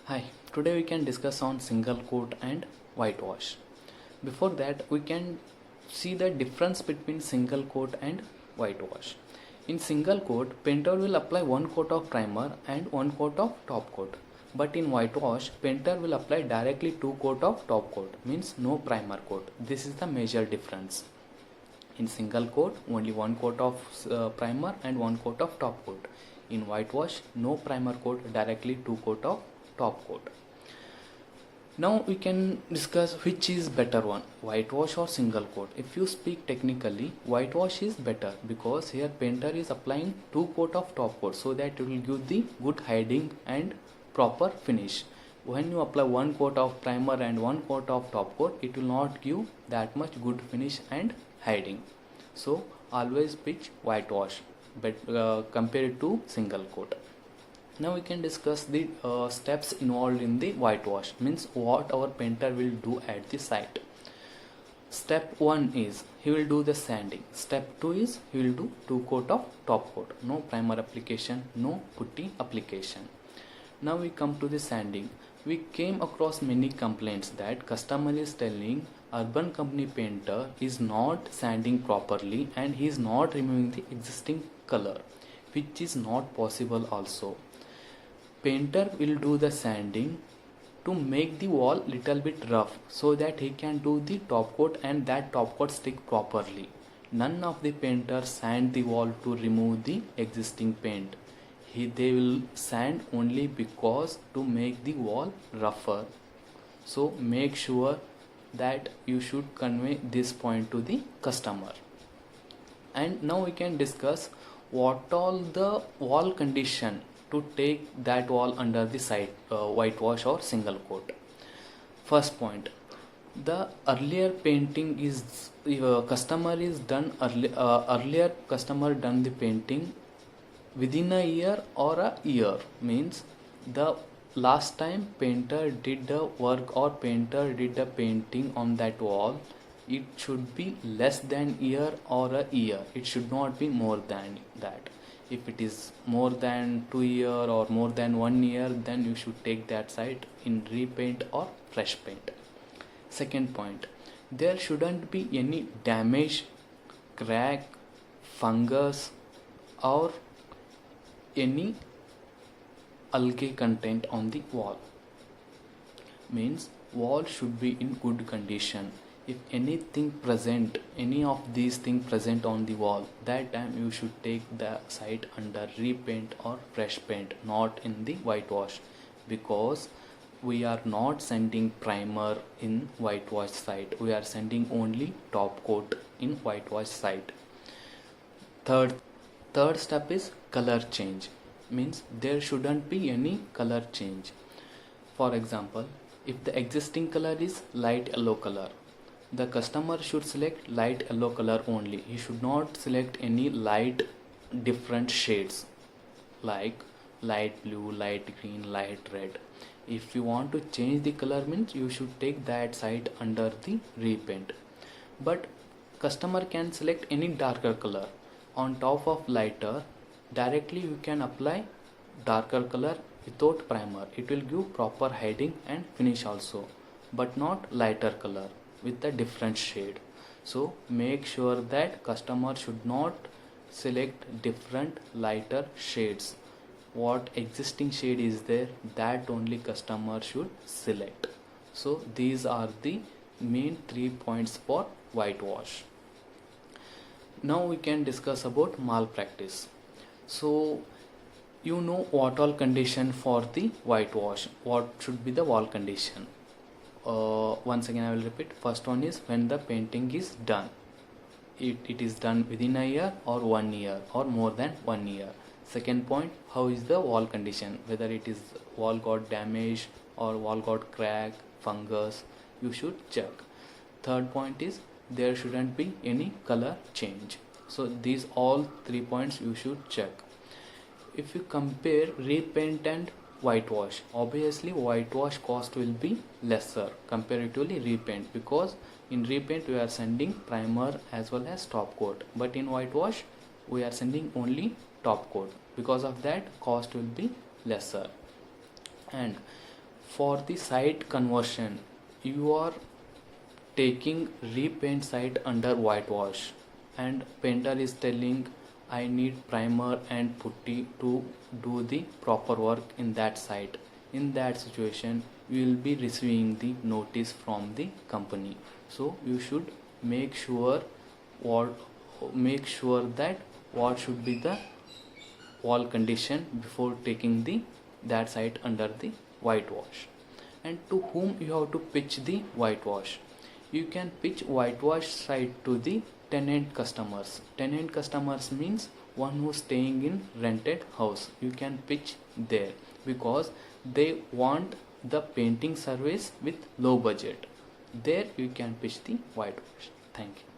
Hi, today we can discuss on single coat and whitewash. Before that, we can see the difference between single coat and whitewash. In single coat, painter will apply one coat of primer and one coat of top coat. But in whitewash, painter will apply directly two coat of top coat, means no primer coat. This is the major difference. In single coat, only one coat of primer and one coat of top coat. In whitewash, no primer coat, directly two coat of top coat. Now we can discuss which is better one, whitewash or single coat. If you speak technically, whitewash is better because here painter is applying two coat of top coat so that it will give the good hiding and proper finish. When you apply one coat of primer and one coat of top coat, it will not give that much good finish and hiding. So always pitch whitewash, but compared to single coat. Now we can discuss the steps involved in the whitewash, means what our painter will do at the site. Step 1 is he will do the sanding. Step 2 is he will do two coat of top coat, no primer application, no putty application. Now we come to the sanding. We came across many complaints that customer is telling urban company painter is not sanding properly and he is not removing the existing color, which is not possible also. Painter will do the sanding to make the wall little bit rough so that he can do the top coat and that top coat stick properly. None of the painters sand the wall to remove the existing paint. They will sand only because to make the wall rougher. So make sure that you should convey this point to the customer. And now we can discuss what all the wall condition to take that wall under the site whitewash or single coat. First point, the earlier painting is customer is done earlier customer done the painting within a year or a year, means the last time painter did the work or painter did the painting on that wall, it should be less than year or a year. It should not be more than that. If it is more than 2 year or more than 1 year, then you should take that site in repaint or fresh paint. Second point, there shouldn't be any damage, crack, fungus or any algae content on the wall. Means wall should be in good condition. If anything present, any of these things present on the wall, that time you should take the site under repaint or fresh paint, not in the whitewash, because we are not sending primer in whitewash site. We are sending only top coat in whitewash site. Third step is color change. Means there shouldn't be any color change. For example, if the existing color is light yellow color, the customer should select light yellow color only. He should not select any light different shades like light blue, light green, light red. If you want to change the color, means you should take that site under the repaint. But customer can select any darker color on top of lighter. Directly you can apply darker color without primer. It will give proper hiding and finish also, but not lighter color with a different shade. So make sure that customer should not select different lighter shades. What existing shade is there, that only customer should select. So these are the main 3 points for whitewash. Now we can discuss about malpractice. So you know what all condition for the whitewash, what should be the wall condition. Once again I will repeat. First one is when the painting is done. It is done within a year or 1 year or more than 1 year. Second point, how is the wall condition, whether it is wall got damaged or wall got crack, fungus, you should check. Third point is there shouldn't be any color change. So these all 3 points you should check. If you compare repaint and whitewash, obviously whitewash cost will be lesser comparatively repaint, because in repaint we are sending primer as well as top coat, but in whitewash we are sending only top coat. Because of that cost will be lesser. And For the site conversion, you are taking repaint site under whitewash, and painter is telling I need primer and putty to do the proper work in that site. In that situation, you will be receiving the notice from the company. So you should make sure what that what should be the wall condition before taking the that site under the whitewash. And to whom you have to pitch the whitewash? You can pitch whitewash site to the tenant customers. Tenant customers means one who's staying in rented house. You can pitch there because they want the painting service with low budget. There you can pitch the whitewash. Thank you.